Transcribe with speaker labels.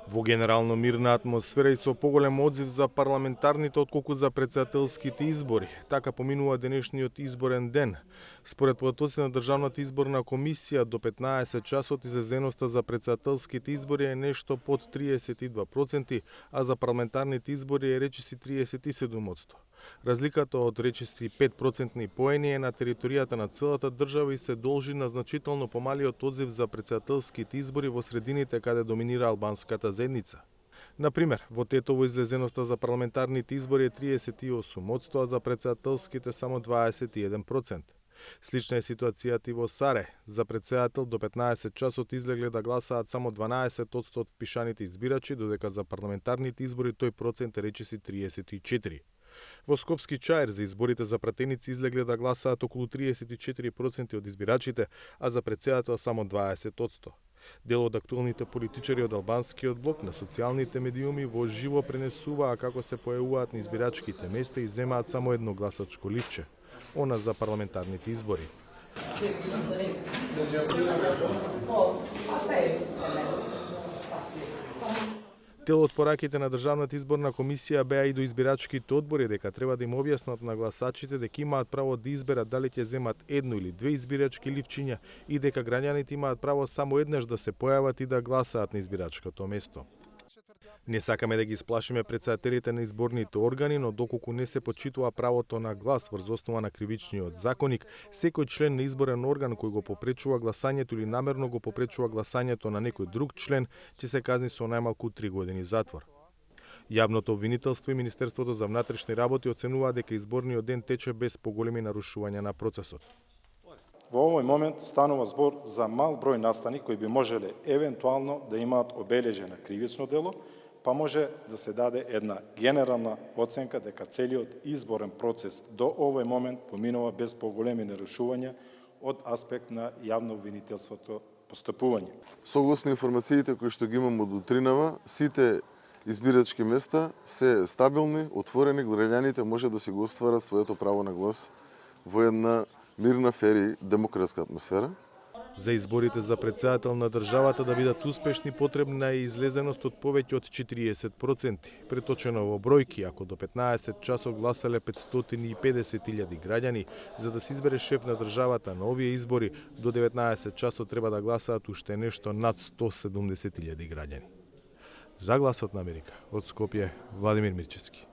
Speaker 1: Во генерално мирна атмосфера и со поголем одзив за парламентарните отколку за претседателските избори. Така поминува денешниот изборен ден. Според податоци на Државната изборна комисија, до 15 часот излезеноста за претседателските избори е нешто под 32%, а за парламентарните избори е речиси 37%. Разликата од речиси 5% поени е на територијата на целата држава и се должи на значително помалиот одзив за претседателските избори во средините каде доминира албанската заедница. Например, во Тетово излезеноста за парламентарните избори е 38%, а за претседателските само 21%. Слична е ситуацијата и во Саре. За претседател до 15 часот излегле да гласаат само 12% од впишаните избирачи, додека за парламентарните избори тој процент е речиси 34%. Во Скопски Чаир за изборите за пратеници излегле да гласаат околу 34% од избирачите, а за претседател само 20%. Дел од актуелните политичари од албанскиот блок на социјалните медиуми во живо пренесуваа како се појавуваат на избирачките места и земаат само едно гласачко ливче, она за парламентарните избори. Дел од пораките на Државната изборна комисија беа и до избирачките одбори дека треба да им објаснат на гласачите дека имаат право да изберат дали ќе земат едно или две избирачки ливчиња и дека граѓаните имаат право само еднаш да се појават и да гласаат на избирачкото место. Не сакаме да ги сплашиме претседателите на изборните органи, но доколку не се почитува правото на глас врз основа на кривичниот законник, секој член на изборен орган кој го попречува гласањето или намерно го попречува гласањето на некој друг член, ќе се казни со најмалку 3 години затвор. Јавното обвинителство и Министерството за внатрешни работи оценува дека изборниот ден тече без поголеми нарушувања на процесот.
Speaker 2: Во овој момент станува збор за мал број настани кои би можеле евентуално да имаат обележено кривично дело, па може да се даде една генерална оценка дека целиот изборен процес до овој момент поминува без поголеми нарушувања од аспект на јавно обвинителството постапување.
Speaker 3: Согласно информациите кои што ги имам од утринава, сите избирачки места се стабилни, отворени, граѓаните може да си го остварат своето право на глас во една мирна, фер и демократска атмосфера.
Speaker 1: За изборите за претседател на државата да бидат успешни потребна е излезеност од повеќе од 40%. Преточено во бројки, ако до 15 часот гласале 550.000 граѓани, за да се избере шеф на државата на овие избори, до 19 часот треба да гласаат уште нешто над 170.000 граѓани. За Гласот на Америка, од Скопје, Владимир Мирчевски.